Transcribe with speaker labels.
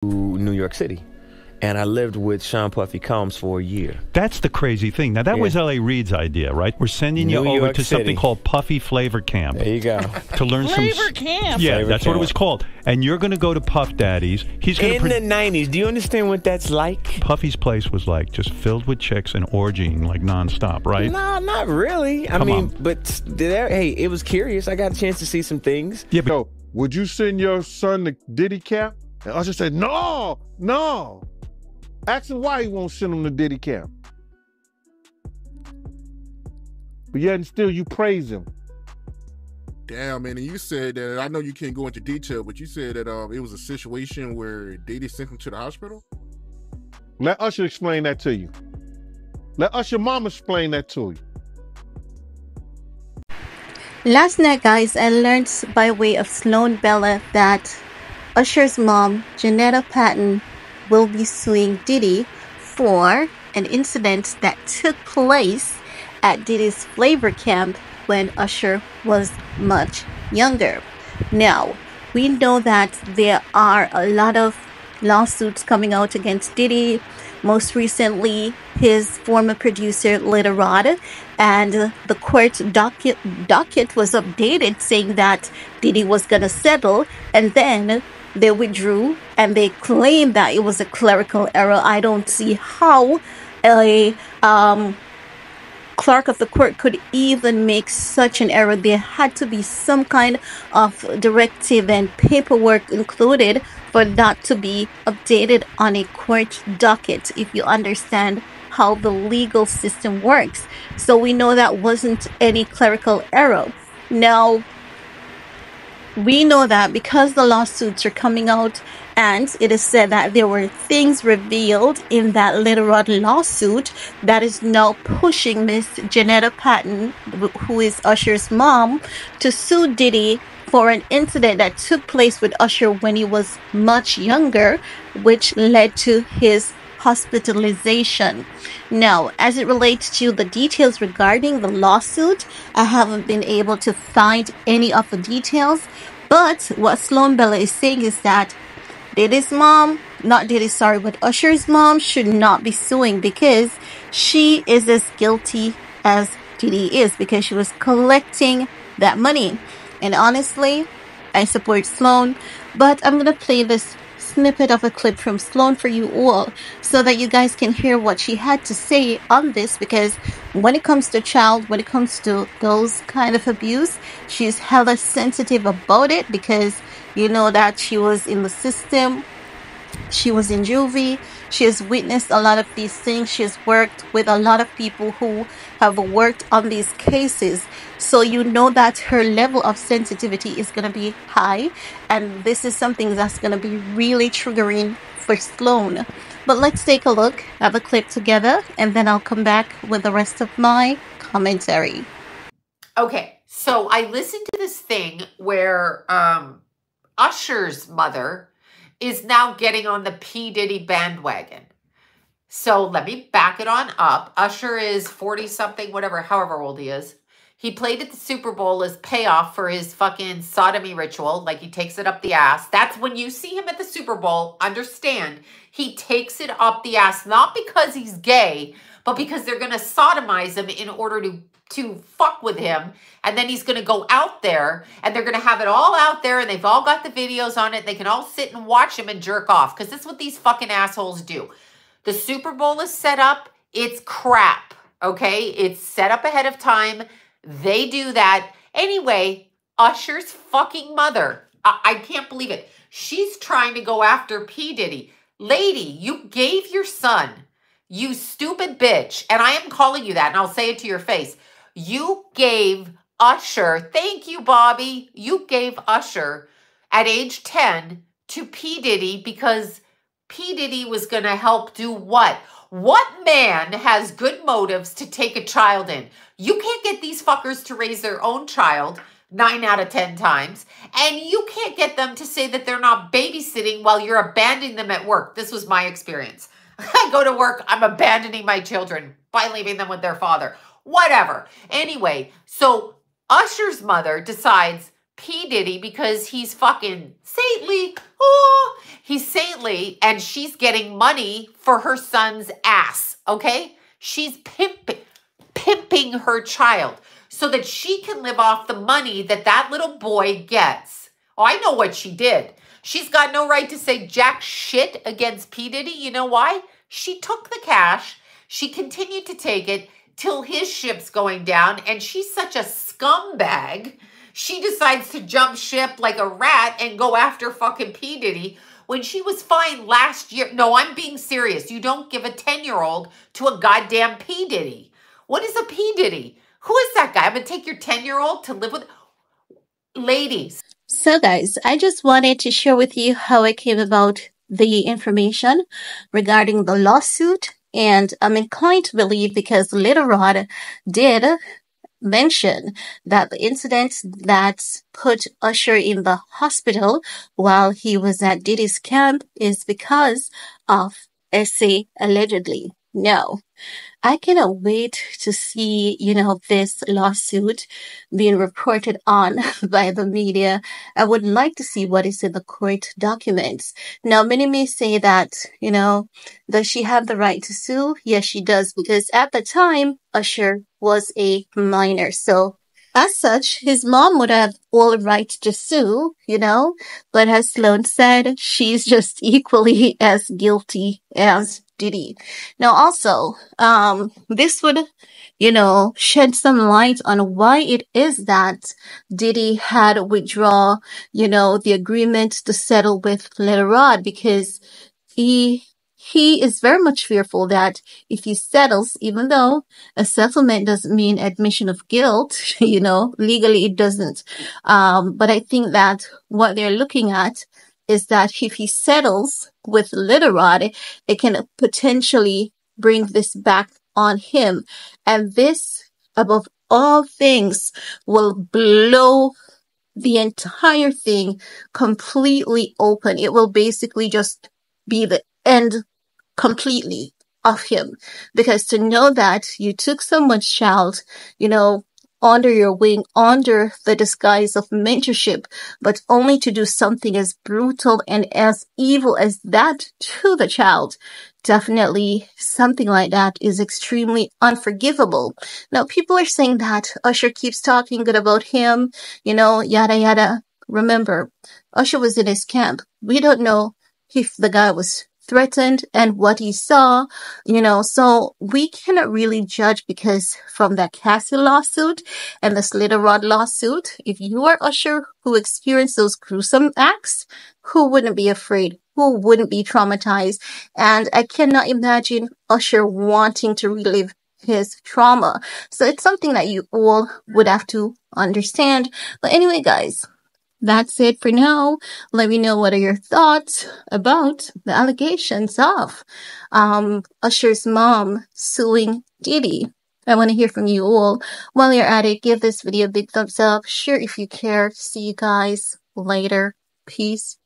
Speaker 1: New York City. And I lived with Sean Puffy Combs for a year.
Speaker 2: That's the crazy thing. Now, that was L.A. Reid's idea, right? We're sending you over to something called Puffy Flavor Camp.
Speaker 1: There you go.
Speaker 2: To learn
Speaker 3: Flavor Camp.
Speaker 2: Yeah,
Speaker 1: Flavor
Speaker 2: that's
Speaker 1: Camp.
Speaker 2: what it was called. And you're going to go to Puff Daddy's. He's going
Speaker 1: In the 90s. Do you understand what that's like?
Speaker 2: Puffy's place was like just filled with chicks and orgying like nonstop, right?
Speaker 1: No, not really. I mean, but hey, it was curious. I got a chance to see some things.
Speaker 2: Yeah, but
Speaker 4: Yo, would you send your son to Diddy camp? And Usher said, no. Ask him why he won't send him to Diddy camp. But yet and still you praise him.
Speaker 5: Damn, man, and you said that, I know you can't go into detail, but you said that it was a situation where Diddy sent him to the hospital?
Speaker 4: Let Usher explain that to you. Let Usher mama explain that to you.
Speaker 6: Last night, guys, I learned by way of Sloan Bella that Usher's mom, Janetta Patton, will be suing Diddy for an incident that took place at Diddy's Flavor Camp when Usher was much younger. Now, we know that there are a lot of lawsuits coming out against Diddy. Most recently, his former producer, Lil Rod, and the court docket was updated saying that Diddy was going to settle, and then they withdrew and they claimed that it was a clerical error. I don't see how a clerk of the court could even make such an error. There had to be some kind of directive and paperwork included for that to be updated on a court docket, if you understand how the legal system works. So we know that wasn't any clerical error. Now, we know that because the lawsuits are coming out and it is said that there were things revealed in that Lil Rod lawsuit that is now pushing Miss Janetta Patton, who is Usher's mom, to sue Diddy for an incident that took place with Usher when he was much younger, which led to his hospitalization. Now, as it relates to the details regarding the lawsuit, I haven't been able to find any of the details, but what Sloan Bella is saying is that Diddy's mom, not Diddy, sorry, but Usher's mom should not be suing because she is as guilty as Diddy is because she was collecting that money. And honestly, I support Sloan, but I'm going to play this snippet of a clip from Sloan for you all so that you guys can hear what she had to say on this, because when it comes to child, when it comes to those kind of abuse, she's hella sensitive about it because you know that she was in the system, she was in juvie, she has witnessed a lot of these things, she has worked with a lot of people who have worked on these cases. So you know that her level of sensitivity is going to be high, and this is something that's going to be really triggering for Sloan. But let's take a look at the clip together, and then I'll come back with the rest of my commentary.
Speaker 7: Okay, so I listened to this thing where Usher's mother is now getting on the P. Diddy bandwagon. So let me back it on up. Usher is 40-something, whatever, however old he is. He played at the Super Bowl as payoff for his fucking sodomy ritual. Like, he takes it up the ass. That's when you see him at the Super Bowl, understand, he takes it up the ass, not because he's gay, but because they're going to sodomize him in order to fuck with him. And then he's going to go out there, and they're going to have it all out there, and they've all got the videos on it. They can all sit and watch him and jerk off, because that's what these fucking assholes do. The Super Bowl is set up. It's crap, okay? It's set up ahead of time. They do that. Anyway, Usher's fucking mother, I can't believe it. She's trying to go after P. Diddy. Lady, you gave your son, you stupid bitch, and I am calling you that, and I'll say it to your face. You gave Usher, thank you, Bobby, you gave Usher at age 10 to P. Diddy because P. Diddy was going to help do what? What man has good motives to take a child in? You can't get these fuckers to raise their own child 9 out of 10 times. And you can't get them to say that they're not babysitting while you're abandoning them at work. This was my experience. I go to work, I'm abandoning my children by leaving them with their father. Whatever. Anyway, so Usher's mother decides P. Diddy because he's fucking saintly. Oh, he's saintly, and she's getting money for her son's ass, okay? She's pimping her child so that she can live off the money that little boy gets. Oh, I know what she did. She's got no right to say jack shit against P. Diddy. You know why? She took the cash. She continued to take it till his ship's going down, and she's such a scumbag. She decides to jump ship like a rat and go after fucking P. Diddy when she was fine last year. No, I'm being serious. You don't give a 10-year-old to a goddamn P. Diddy. What is a P. Diddy? Who is that guy? I'm going to take your 10-year-old to live with... Ladies.
Speaker 6: So guys, I just wanted to share with you how I came about the information regarding the lawsuit. And I'm inclined to believe because Little Rod did mention that the incident that put Usher in the hospital while he was at Diddy's camp is because of SA allegedly. No. I cannot wait to see, this lawsuit being reported on by the media. I would like to see what is in the court documents. Now, many may say that, does she have the right to sue? Yes, she does, because at the time, Usher was a minor. So, as such, his mom would have all right to sue, but as Sloan said, she's just equally as guilty as Diddy. Now, also, this would, shed some light on why it is that Diddy had withdraw, the agreement to settle with Little Rod, because he is very much fearful that if he settles, even though a settlement doesn't mean admission of guilt, legally it doesn't. But I think that what they're looking at is that if he settles with Little Rod, it can potentially bring this back on him. And this, above all things, will blow the entire thing completely open. It will basically just be the end completely of him. Because to know that you took someone's child, under your wing, under the disguise of mentorship, but only to do something as brutal and as evil as that to the child. Definitely something like that is extremely unforgivable. Now, people are saying that Usher keeps talking good about him, yada, yada. Remember, Usher was in his camp. We don't know if the guy was threatened and what he saw, so we cannot really judge, because from that Cassie lawsuit and the Little Rod lawsuit, if you are Usher who experienced those gruesome acts, who wouldn't be afraid? Who wouldn't be traumatized? And I cannot imagine Usher wanting to relive his trauma. So it's something that you all would have to understand. But anyway, guys, that's it for now. Let me know what are your thoughts about the allegations of Usher's mom suing Diddy. I want to hear from you all. While you're at it, give this video a big thumbs up. Share if you care. See you guys later. Peace.